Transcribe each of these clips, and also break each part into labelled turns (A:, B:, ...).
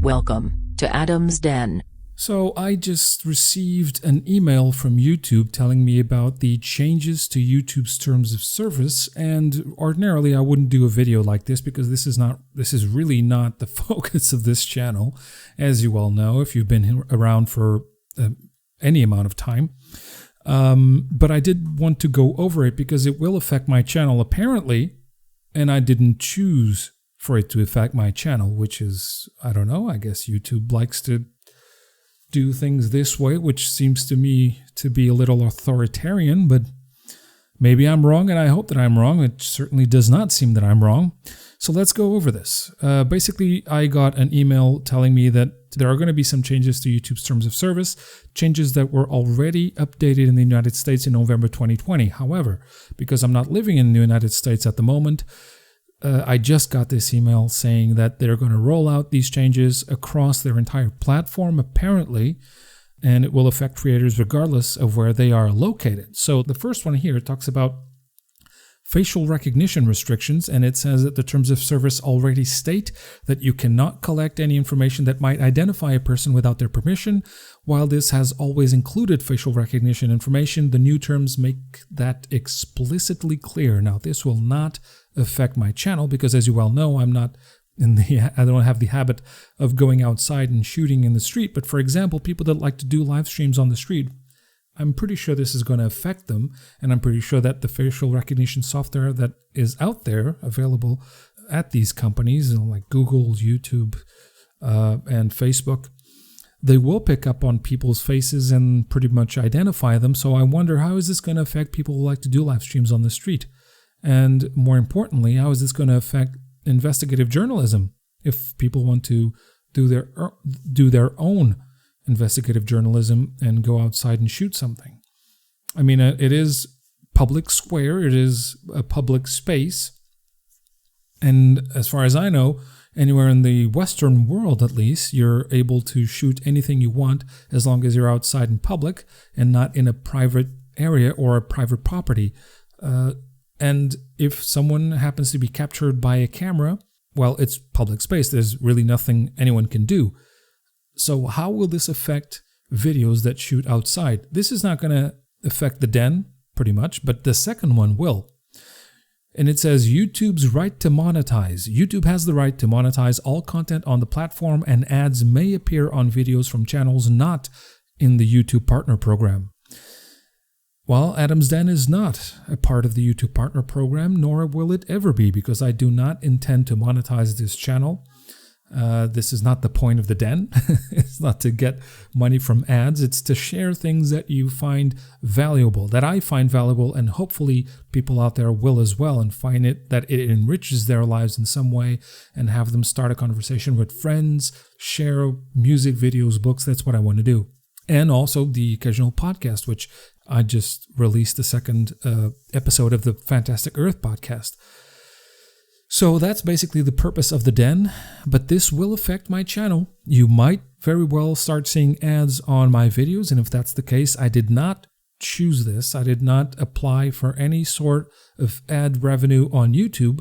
A: Welcome to Adam's Den.
B: So I just received an email from YouTube telling me about the changes to YouTube's terms of service, and ordinarily I wouldn't do a video like this because this is really not the focus of this channel, as you all know if you've been around for any amount of time. But I did want to go over it because it will affect my channel apparently, and I didn't choose for it to affect my channel, which is, I don't know, I guess YouTube likes to do things this way, which seems to me to be a little authoritarian, but maybe I'm wrong, and I hope that I'm wrong. It certainly does not seem that I'm wrong. So let's go over this. Basically, I got an email telling me that there are going to be some changes to YouTube's terms of service, changes that were already updated in the United States in November 2020. However, because I'm not living in the United States at the moment, I just got this email saying that they're going to roll out these changes across their entire platform, apparently, and it will affect creators regardless of where they are located. So the first one here talks about facial recognition restrictions, and it says that the terms of service already state that you cannot collect any information that might identify a person without their permission. While this has always included facial recognition information, the new terms make that explicitly clear. Now, this will not affect my channel because, as you well know, I don't have the habit of going outside and shooting in the street. But for example, people that like to do live streams on the street, I'm pretty sure this is going to affect them, and I'm pretty sure that the facial recognition software that is out there available at these companies, like Google, YouTube, and Facebook, they will pick up on people's faces and pretty much identify them. So I wonder, how is this going to affect people who like to do live streams on the street? And more importantly, how is this going to affect investigative journalism if people want to do their own investigative journalism and go outside and shoot something? I mean, it is public square, it is a public space, and as far as I know, anywhere in the Western world at least, you're able to shoot anything you want as long as you're outside in public and not in a private area or a private property. And if someone happens to be captured by a camera, well, it's public space. There's really nothing anyone can do. So how will this affect videos that shoot outside? This is not going to affect the den, pretty much, but the second one will. And it says YouTube's right to monetize. YouTube has the right to monetize all content on the platform, and ads may appear on videos from channels not in the YouTube Partner Program. Well, Adam's Den is not a part of the YouTube Partner Program, nor will it ever be, because I do not intend to monetize this channel. This is not the point of the den. It's not to get money from ads. It's to share things that you find valuable, that I find valuable, and hopefully people out there will as well, and find that it enriches their lives in some way, and have them start a conversation with friends, share music, videos, books. That's what I want to do. And also the occasional podcast, which I just released the second episode of the Fantastic Earth podcast. So that's basically the purpose of the den, but this will affect my channel. You might very well start seeing ads on my videos, and if that's the case, I did not choose this. I did not apply for any sort of ad revenue on YouTube,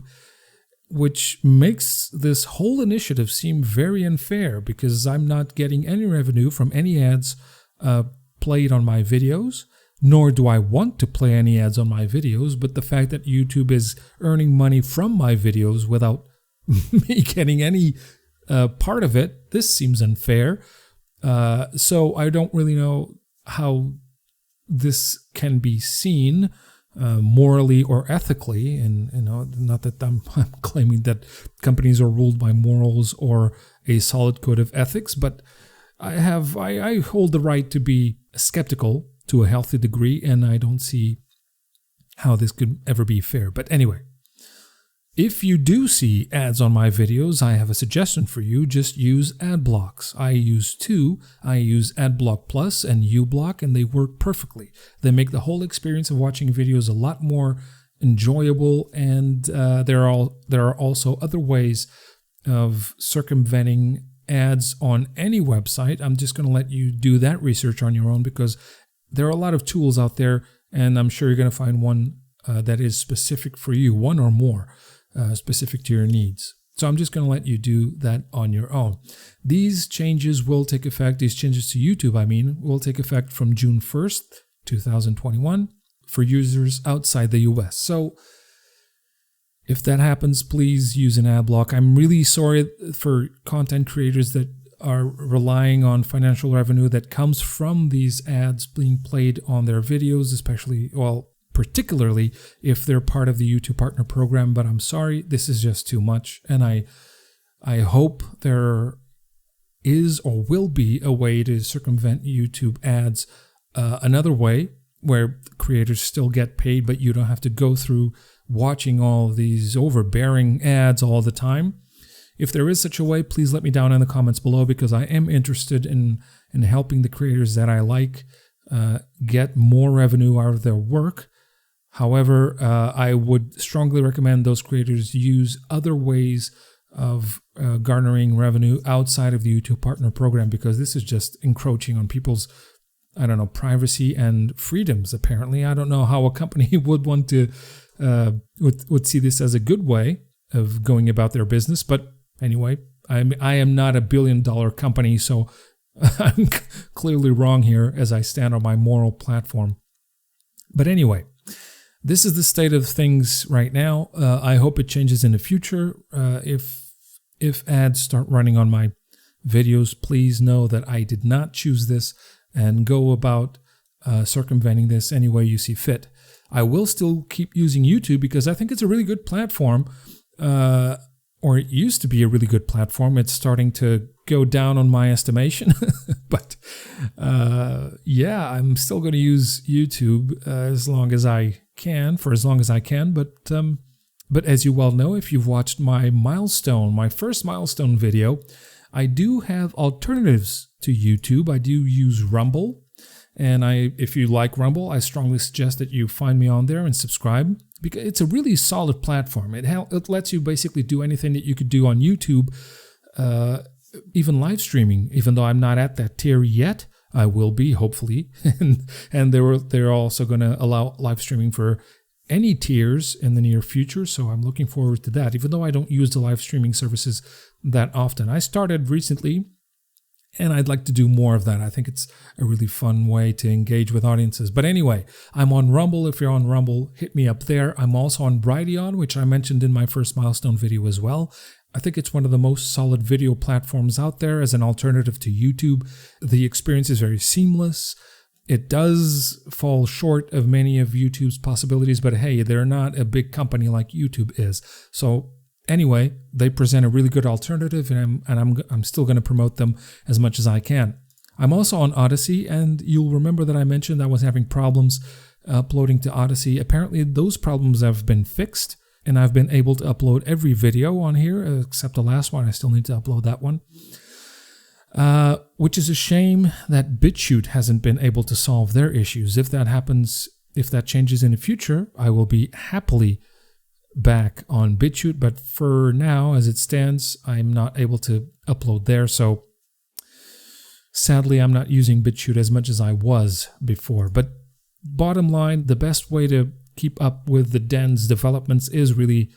B: which makes this whole initiative seem very unfair because I'm not getting any revenue from any ads played on my videos, nor do I want to play any ads on my videos, but the fact that YouTube is earning money from my videos without me getting any part of it, this seems unfair. So I don't really know how this can be seen morally or ethically, and not that I'm claiming that companies are ruled by morals or a solid code of ethics, but I hold the right to be skeptical to a healthy degree, and I don't see how this could ever be fair. But anyway, if you do see ads on my videos, I have a suggestion for you. Just use ad blocks. I use two. I use AdBlock Plus and uBlock, and they work perfectly. They make the whole experience of watching videos a lot more enjoyable, and there are also other ways of circumventing ads on any website. I'm just going to let you do that research on your own, because there are a lot of tools out there, and I'm sure you're going to find one that is specific for you, one or more specific to your needs. So I'm just going to let you do that on your own. These changes will take effect, these changes to YouTube, will take effect from June 1st, 2021 for users outside the US. So if that happens, please use an ad block. I'm really sorry for content creators that are relying on financial revenue that comes from these ads being played on their videos, especially, well, particularly if they're part of the YouTube Partner Program. But I'm sorry, this is just too much. And I hope there is or will be a way to circumvent YouTube ads another way where creators still get paid, but you don't have to go through watching all these overbearing ads all the time. If there is such a way, please let me down in the comments below, because I am interested in helping the creators that I like get more revenue out of their work. However, I would strongly recommend those creators use other ways of garnering revenue outside of the YouTube Partner Program, because this is just encroaching on people's, privacy and freedoms, apparently. I don't know how a company would want to, would see this as a good way of going about their business. But anyway, I am not a billion-dollar company, so I'm clearly wrong here as I stand on my moral platform. But anyway, this is the state of things right now. I hope it changes in the future. If ads start running on my videos, please know that I did not choose this, and go about circumventing this any way you see fit. I will still keep using YouTube because I think it's a really good platform, or it used to be a really good platform. It's starting to go down on my estimation, but yeah, I'm still going to use YouTube as long as I can, for as long as I can. But as you well know, if you've watched my first milestone video, I do have alternatives to YouTube. I do use Rumble, and if you like Rumble, I strongly suggest that you find me on there and subscribe, because it's a really solid platform. It lets you basically do anything that you could do on YouTube, even live streaming. Even though I'm not at that tier yet, I will be, hopefully. and they're also going to allow live streaming for any tiers in the near future, so I'm looking forward to that, even though I don't use the live streaming services that often. I started recently, and I'd like to do more of that. I think it's a really fun way to engage with audiences. But anyway, I'm on Rumble. If you're on Rumble, hit me up there. I'm also on Brighteon, which I mentioned in my first milestone video as well. I think it's one of the most solid video platforms out there as an alternative to YouTube. The experience is very seamless. It does fall short of many of YouTube's possibilities, but hey, they're not a big company like YouTube is. So anyway, they present a really good alternative, and I'm still going to promote them as much as I can. I'm also on Odyssey, and you'll remember that I mentioned I was having problems uploading to Odyssey. Apparently, those problems have been fixed, and I've been able to upload every video on here except the last one. I still need to upload that one. Which is a shame that BitChute hasn't been able to solve their issues. If that happens, if that changes in the future, I will be happily back on BitChute. But for now, as it stands, I'm not able to upload there. So sadly, I'm not using BitChute as much as I was before. But bottom line, the best way to keep up with the Den's developments is really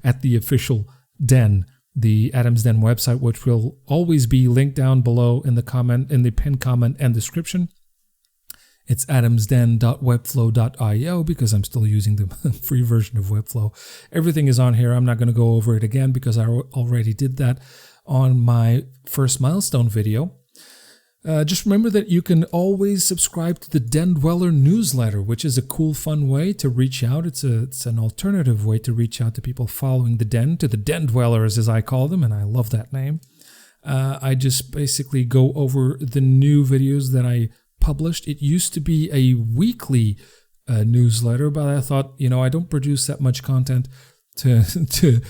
B: at the official Den, the Adam's Den website, which will always be linked down below in the pinned comment and description. It's adamsden.webflow.io, because I'm still using the free version of Webflow. Everything is on here. I'm not going to go over it again because I already did that on my first milestone video. Just remember that you can always subscribe to the Den Dweller newsletter, which is a cool, fun way to reach out. It's an alternative way to reach out to people following the Den, to the Den Dwellers, as I call them, and I love that name. I just basically go over the new videos that I published. It used to be a weekly newsletter, but I thought, I don't produce that much content to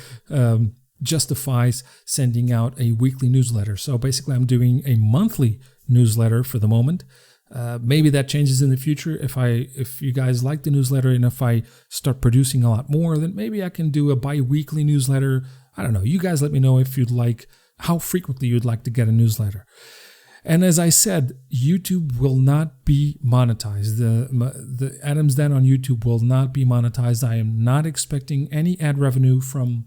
B: justifies sending out a weekly newsletter. So basically, I'm doing a monthly newsletter for the moment. Maybe that changes in the future. If you guys like the newsletter, and if I start producing a lot more, then maybe I can do a bi-weekly newsletter. I don't know. You guys let me know if you'd like, how frequently you'd like to get a newsletter. And as I said, YouTube will not be monetized. The Adam's Den on YouTube will not be monetized. I am not expecting any ad revenue from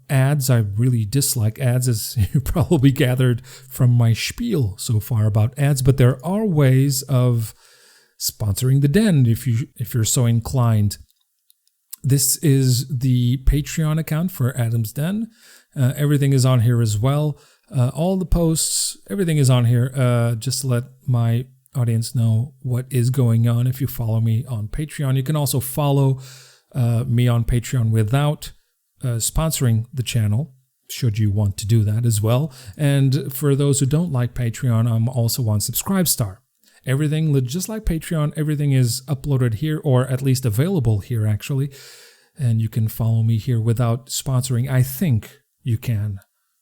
B: Ads, I really dislike ads, as you probably gathered from my spiel so far about ads, but there are ways of sponsoring the Den if you're so inclined. This is the Patreon account for Adam's Den. Everything is on here as well. All the posts, everything is on here. Just to let my audience know what is going on. If you follow me on Patreon, you can also follow me on Patreon without sponsoring the channel, should you want to do that as well. And for those who don't like Patreon, I'm also on Subscribestar. Everything, just like Patreon, everything is uploaded here, or at least available here, actually. And you can follow me here without sponsoring. I think you can.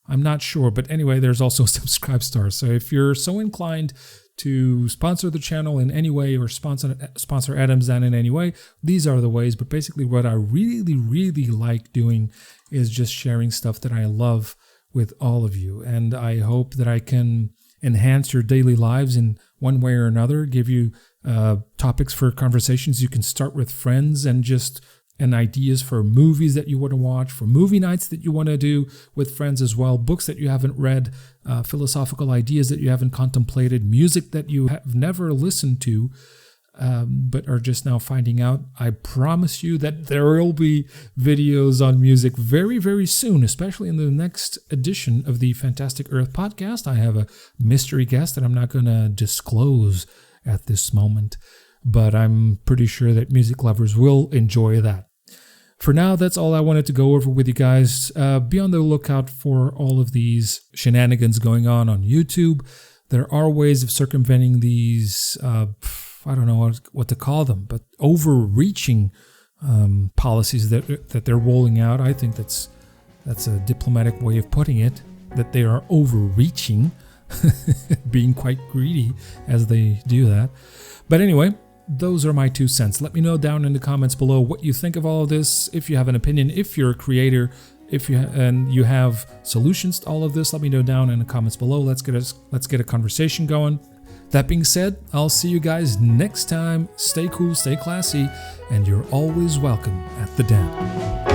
B: I'm not sure. But anyway, there's also Subscribestar. So if you're so inclined to sponsor the channel in any way, or sponsor Adam's Den in any way, these are the ways. But basically what I really, really like doing is just sharing stuff that I love with all of you. And I hope that I can enhance your daily lives in one way or another, give you topics for conversations you can start with friends, and ideas for movies that you want to watch, for movie nights that you want to do with friends as well, books that you haven't read, philosophical ideas that you haven't contemplated, music that you have never listened to, but are just now finding out. I promise you that there will be videos on music very, very soon, especially in the next edition of the Fantastic Earth podcast. I have a mystery guest that I'm not going to disclose at this moment, but I'm pretty sure that music lovers will enjoy that. For now, that's all I wanted to go over with you guys. Be on the lookout for all of these shenanigans going on YouTube. There are ways of circumventing these, I don't know what to call them, but overreaching policies that they're rolling out. I think that's a diplomatic way of putting it, that they are overreaching, being quite greedy as they do that. But anyway, those are my 2 cents. Let me know down in the comments below what you think of all of this. If you have an opinion, if you're a creator, and you have solutions to all of this, let me know down in the comments below. Let's get a conversation going. That being said, I'll see you guys next time. Stay cool, stay classy, and you're always welcome at the Den.